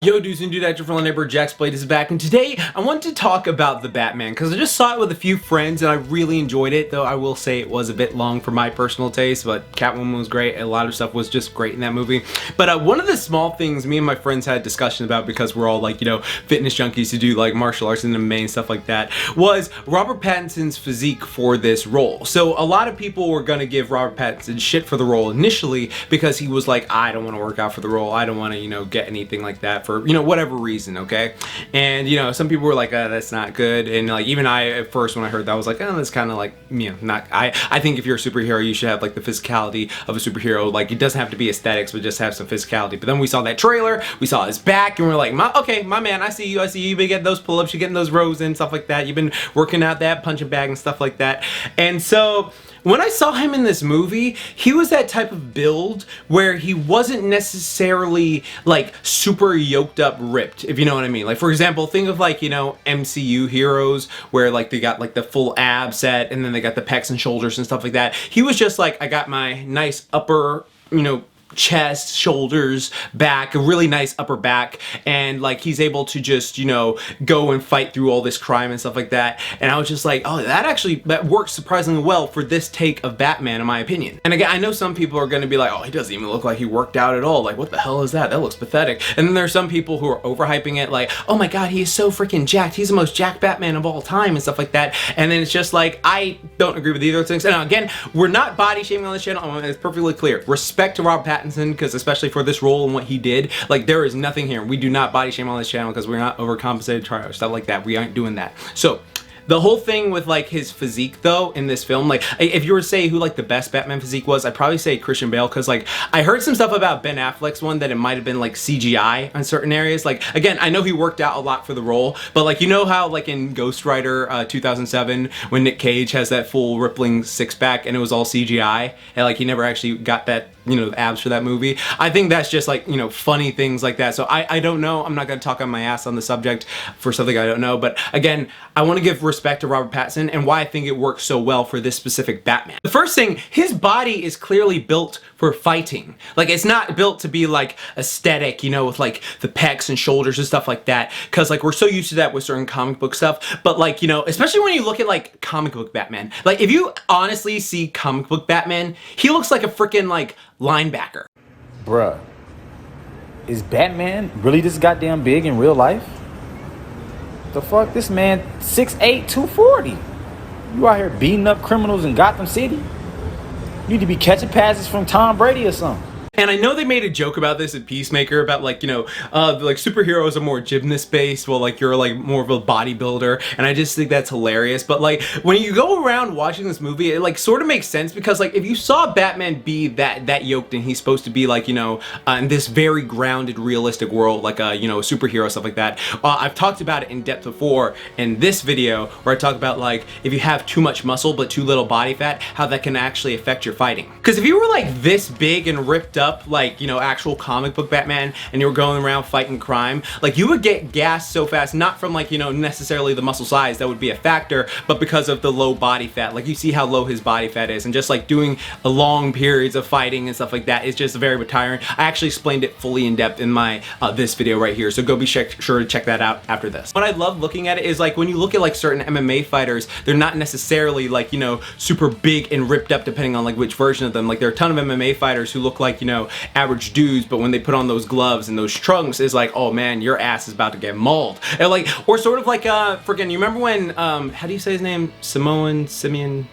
Yo dudes and dudettes, your friendly neighbor Jaxblade is back, and today I want to talk about the Batman because I just saw it with a few friends and I really enjoyed it, though I will say it was a bit long for my personal taste, but Catwoman was great. A lot of stuff was just great in that movie. But one of the small things me and my friends had discussion about, because we're all like, you know, fitness junkies to do like martial arts and MMA and stuff like that, was Robert Pattinson's physique for this role. So a lot of people were going to give Robert Pattinson shit for the role initially because he was like, I don't want to work out for the role, I don't want to, you know, get anything like that for, you know, whatever reason, okay? And, you know, some people were like, that's not good. And, like, even I, at first, when I heard that, I was like, oh, that's kind of like, you know, not, I think if you're a superhero, you should have, like, the physicality of a superhero. Like, it doesn't have to be aesthetics, but just have some physicality. But then we saw that trailer, we saw his back, and we're like, okay, my man, I see you. You've been getting those pull-ups, you're getting those rows and stuff like that. You've been working out that punching bag and stuff like that. And so when I saw him in this movie, he was that type of build where he wasn't necessarily like super yoked up ripped, if you know what I mean. Like, for example, think of like, you know, MCU heroes where like they got like the full ab set and then they got the pecs and shoulders and stuff like that. He was just like, I got my nice upper, you know, chest, shoulders, back, a really nice upper back, and like he's able to just, you know, go and fight through all this crime and stuff like that. And I was just like, oh, that works surprisingly well for this take of Batman, in my opinion. And again, I know some people are going to be like, oh, he doesn't even look like he worked out at all, like what the hell is that looks pathetic. And then there's some people who are overhyping it, like, oh my god, he is so freaking jacked, he's the most jacked Batman of all time and stuff like that. And then it's just like, I don't agree with either of those things. And now, again, we're not body shaming on this channel. It's perfectly clear. Respect to Robert Pattinson, because especially for this role and what he did, like, there is nothing here. We do not body shame on this channel because we're not overcompensated, try stuff like that. We aren't doing that. So the whole thing with like his physique though in this film, like if you were to say who like the best Batman physique was, I'd probably say Christian Bale, because like I heard some stuff about Ben Affleck's one that it might have been like CGI on certain areas. Like, again, I know he worked out a lot for the role, but like, you know how like in Ghost Rider 2007 when Nick Cage has that full rippling six-pack and it was all CGI and like he never actually got that, you know, abs for that movie. I think that's just like, you know, funny things like that. So I don't know, I'm not gonna talk on my ass on the subject for something I don't know, but again, I want to give respect to Robert Pattinson and why I think it works so well for this specific Batman. The first thing, his body is clearly built for fighting. Like, it's not built to be like aesthetic, you know, with like the pecs and shoulders and stuff like that, because like we're so used to that with certain comic book stuff. But like, you know, especially when you look at like comic book Batman, like if you honestly see comic book Batman, he looks like a freaking like linebacker. Bruh, is Batman really this goddamn big in real life? The fuck? This man 6'8", 240. You out here beating up criminals in Gotham City? You need to be catching passes from Tom Brady or something. And I know they made a joke about this in Peacemaker about like, you know, like superheroes are more gymnast based, while like you're like more of a bodybuilder, and I just think that's hilarious. But like when you go around watching this movie, it like sort of makes sense, because like if you saw Batman be that yoked and he's supposed to be like, you know, in this very grounded realistic world, like a, you know, superhero, stuff like that. I've talked about it in depth before in this video where I talk about like if you have too much muscle but too little body fat, how that can actually affect your fighting. Because if you were like this big and ripped up like, you know, actual comic book Batman, and you were going around fighting crime, like you would get gassed so fast, not from like, you know, necessarily the muscle size, that would be a factor, but because of the low body fat. Like you see how low his body fat is, and just like doing long periods of fighting and stuff like that, it's just very tiring. I actually explained it fully in depth in my this video right here, so go be sure to check that out after this. What I love looking at it is like when you look at like certain MMA fighters, they're not necessarily like, you know, super big and ripped up depending on like which version of them. Like there are a ton of MMA fighters who look like, you know, average dudes, but when they put on those gloves and those trunks, it's like, oh man, your ass is about to get mauled. And like, or sort of like freaking, you remember when how do you say his name? Simeon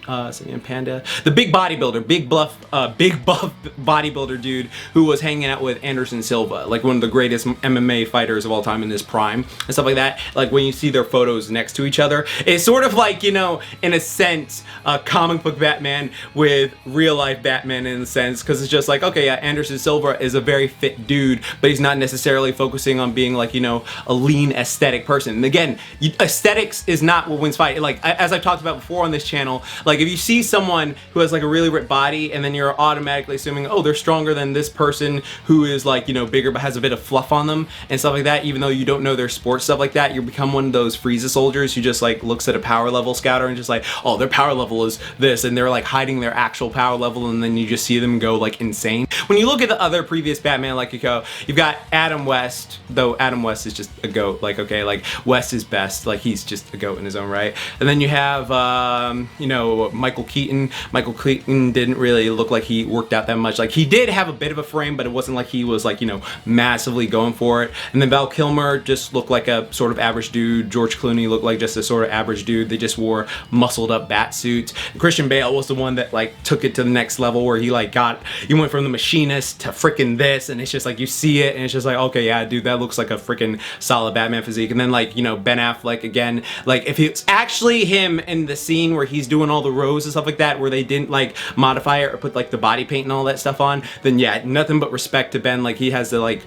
Panda, the big bodybuilder, big buff bodybuilder dude who was hanging out with Anderson Silva, like one of the greatest MMA fighters of all time in his prime and stuff like that. Like when you see their photos next to each other, it's sort of like, you know, in a sense, comic book Batman with real life Batman in a sense, because it's just like, okay, yeah, Anderson Silva is a very fit dude, but he's not necessarily focusing on being like, you know, a lean aesthetic person. And again, aesthetics is not what wins fight. Like as I've talked about before on this channel, like if you see someone who has like a really ripped body and then you're automatically assuming, oh, they're stronger than this person who is like, you know, bigger but has a bit of fluff on them and stuff like that, even though you don't know their sports stuff like that, you become one of those Frieza soldiers who just like looks at a power level scouter and just like, oh, their power level is this, and they're like hiding their actual power level, and then you just see them go like insane. When you you look at the other previous Batman, like you've got Adam West, though Adam West is just a goat. Like, okay, like West is best. Like, he's just a goat in his own right. And then you have, you know, Michael Keaton. Michael Keaton didn't really look like he worked out that much. Like, he did have a bit of a frame, but it wasn't like he was like, you know, massively going for it. And then Val Kilmer just looked like a sort of average dude. George Clooney looked like just a sort of average dude. They just wore muscled up bat suits. Christian Bale was the one that like took it to the next level, where he like you went from the Machinist to freaking this, and it's just like you see it and it's just like, okay, yeah, dude, that looks like a freaking solid Batman physique. And then like, you know, Ben Affleck again, like if it's actually him in the scene where he's doing all the rows and stuff like that, where they didn't like modify it or put like the body paint and all that stuff on, then yeah, nothing but respect to Ben. Like, he has the like,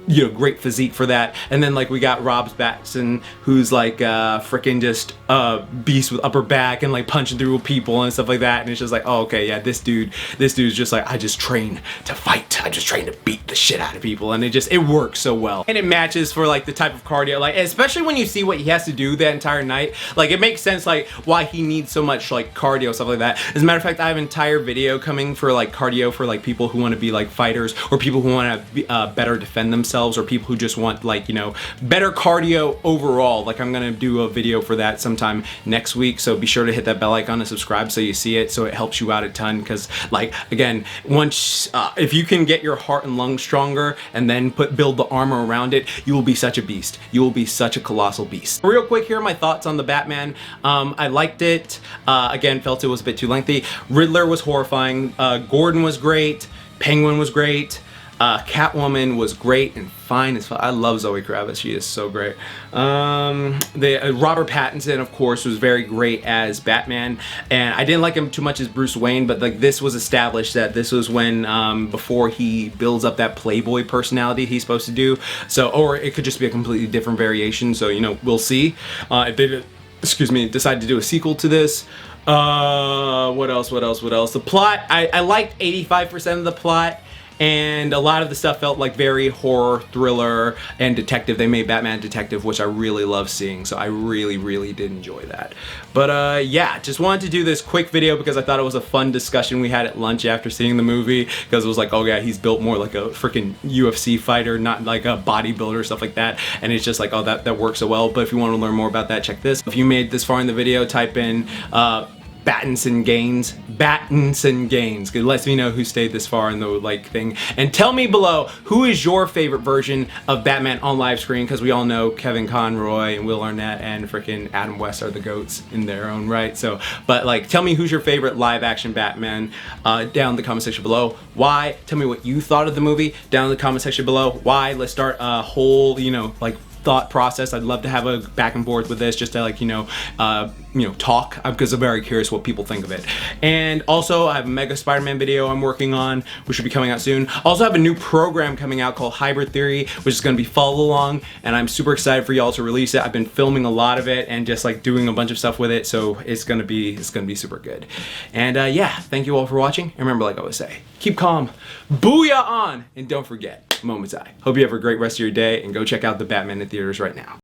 you know, great physique for that. And then like we got Robert Pattinson, who's like freaking just a beast with upper back and like punching through people and stuff like that. And it's just like, oh, okay, yeah, this dude's just like, I just train to fight. I just train to beat the shit out of people, and it works so well. And it matches for like the type of cardio, like especially when you see what he has to do that entire night. Like, it makes sense like why he needs so much like cardio, stuff like that. As a matter of fact, I have an entire video coming for like cardio for like people who want to be like fighters, or people who want to better defend themselves, or people who just want like, you know, better cardio overall. Like, I'm gonna do a video for that sometime next week, so be sure to hit that bell icon and subscribe so you see it, so it helps you out a ton. Because like, again, once if you can get your heart and lungs stronger and then build the armor around it, you will be such a beast. You will be such a colossal beast. Real quick, here are my thoughts on the Batman. I liked it. Again, felt it was a bit too lengthy. Riddler was horrifying. Gordon was great. Penguin was great. Catwoman was great and fine as fuck. I love Zoe Kravitz. She is so great. Robert Pattinson, of course, was very great as Batman, and I didn't like him too much as Bruce Wayne, but like, this was established that this was when before he builds up that playboy personality he's supposed to do. So, or it could just be a completely different variation. So, you know, we'll see if they, excuse me, decide to do a sequel to this. What else? The plot, I liked 85% of the plot. And a lot of the stuff felt like very horror, thriller, and detective. They made Batman detective, which I really love seeing. So I really did enjoy that. But yeah, just wanted to do this quick video because I thought it was a fun discussion we had at lunch after seeing the movie. Because it was like, oh yeah, he's built more like a freaking UFC fighter, not like a bodybuilder, stuff like that. And it's just like, oh, that works so well. But if you want to learn more about that, check this. If you made this far in the video, type in Pattinson gains, because it lets me know who stayed this far in the like thing. And tell me below, who is your favorite version of Batman on live screen? Because we all know Kevin Conroy and Will Arnett and freaking Adam West are the goats in their own right. So, but like, tell me who's your favorite live action Batman down in the comment section below. Why? Tell me what you thought of the movie down in the comment section below. Why? Let's start a whole, you know, like thought process. I'd love to have a back and forth with this, just to like, you know, talk, because I'm very curious what people think of it. And also, I have a Mega Spider-Man video I'm working on, which should be coming out soon. Also, I have a new program coming out called Hybrid Theory, which is going to be follow along, and I'm super excited for y'all to release it. I've been filming a lot of it and just like doing a bunch of stuff with it, so it's gonna be super good. And yeah, thank you all for watching. And remember, like I always say, keep calm, booyah on, and don't forget, moments I. Hope you have a great rest of your day, and go check out the Batman in theaters right now.